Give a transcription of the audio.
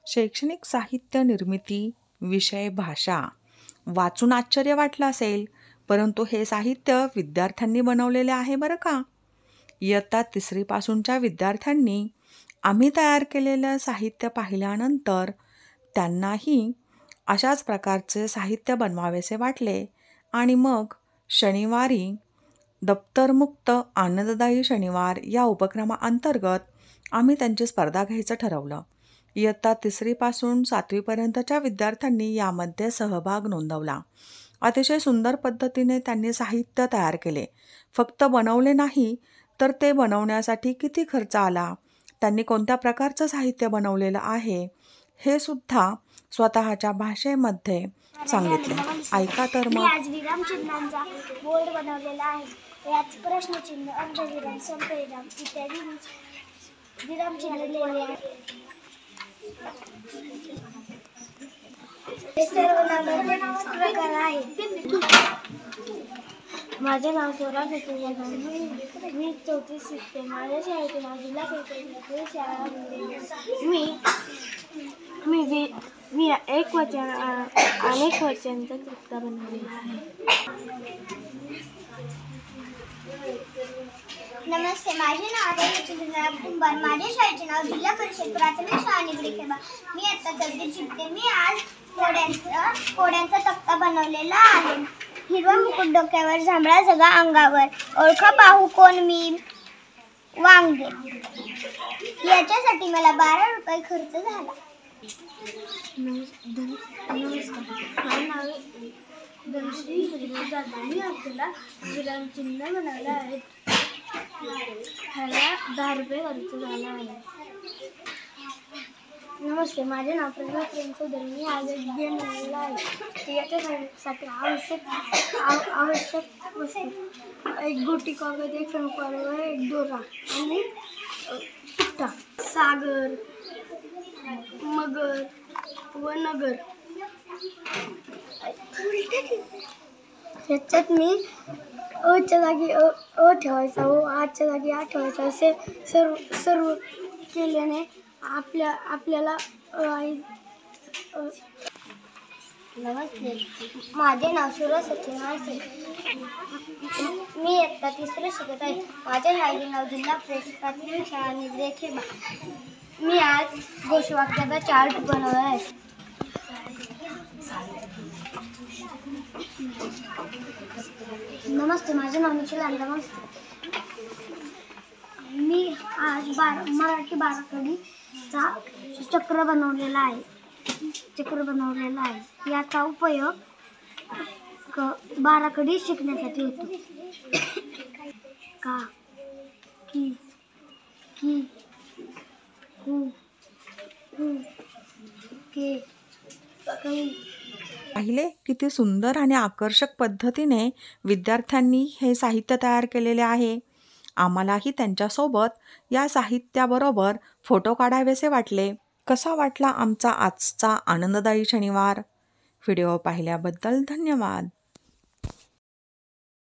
शैक्षणिक साहित्य निर्मिती विषय भाषा वाचून आश्चर्य वाटलं असेल, परंतु हे साहित्य विद्यार्थ्यांनी बनवलेले आहे बरं का. इयत्ता 3री पासूनच्या विद्यार्थ्यांनी आम्ही तयार केलेलं साहित्य पाहिल्यानंतर त्यांनाही अशाच प्रकारचे साहित्य बनवावेसे वाटले आणि मग शनिवारी दप्तरमुक्त आनंददायी शनिवार या उपक्रमाअंतर्गत आम्ही त्यांची स्पर्धा घ्यायचं ठरवलं. इयत्ता 3री पासून 7वी पर्यंतच्या विद्यार्थ्यांनी यामध्ये सहभाग नोंदवला. अतिशय सुंदर पद्धतीने त्यांनी साहित्य तयार केले. फक्त बनवले नाही तर ते बनवण्यासाठी किती खर्च आला, त्यांनी कोणत्या प्रकारचं साहित्य बनवलेलं आहे हे सुद्धा स्वतःच्या भाषेमध्ये सांगितले. ऐका तर मग. आज विराम चिन्हांचा बोर्ड बनवलेला आहे. यात प्रश्नचिन्ह, अर्धविराम, स्वल्पविराम इत्यादी विराम चिन्ह लिहिलेले आहेत. हे सर्व नावांचे प्रकार आहेत. माझे नाव स्वरा सत्यजात. मी 4थी शिकते. माझ्या शाळेचे नाव जिल्हा परिषद शाळा. मी एक वचन अनेक वचनांचा तक्ता बनवलेला आहे. नमस्ते, माझे नाव आहे कुंभार. माझ्या शाळेचे नाव जिल्हा परिषद प्राथमिक शाळा निगडी खेबा. मी आता 4थीत शिकते. मी आज कोड्यांचा तक्ता बनवलेला आहे. हिरवा मुकुट डोक्यावर, जांभळा सगळा अंगावर, ओळखा पाहू कोण मी वांगे. याच्यासाठी मला 12 रुपये खर्च झाला. नमस्कार, माझे नाव धनश्री हरिभाऊ जाधव. मी आपल्याला विराम चिन्ह बनवलं आहे. ह्याला 10 रुपये खर्च झाला आहे. नमस्ते, माझे नाव प्रतिभा प्रेम चौधरी. मी आज एक गेम बनवलेला आहे. याच्यासाठी आवश्यक वस्तू 1 गोटी कागद, 1 शंकरवर, 1 दोरा आणि पिट्टा. सागर, मगर व नगर. ह्याच्यात मी अच्या जागी अ ठेवायचा व आच्या जागी आ ठेवायचा. असे सर्व केल्याने आपल्याला नमस्ते, माझे नाव सुरज सचिन असे. मी इयत्ता 3री शिकत आहे. माझ्या शाळेचे नाव जिल्हा परिषद प्राथमिक शाळा निगडी खेबा. मी आज घोषवाक्याचा चार्ट बनवला आहे. नमस्ते, माझे नाव निखिल आहे. नमस्ते, मी आज मराठी बाराखडीचा चक्र बनवलेला आहे. याचा उपयोग बाराखडी शिकण्यासाठी होतो. का, की, हु, के, कै. पाहिले किती सुंदर आणि आकर्षक पद्धतीने विद्यार्थ्यांनी हे साहित्य तयार केलेले आहे. आम्हालाही त्यांच्यासोबत या साहित्याबरोबर फोटो काढावेसे वाटले. कसा वाटला आमचा आजचा आनंददायी शनिवार? व्हिडिओ पाहिल्याबद्दल धन्यवाद.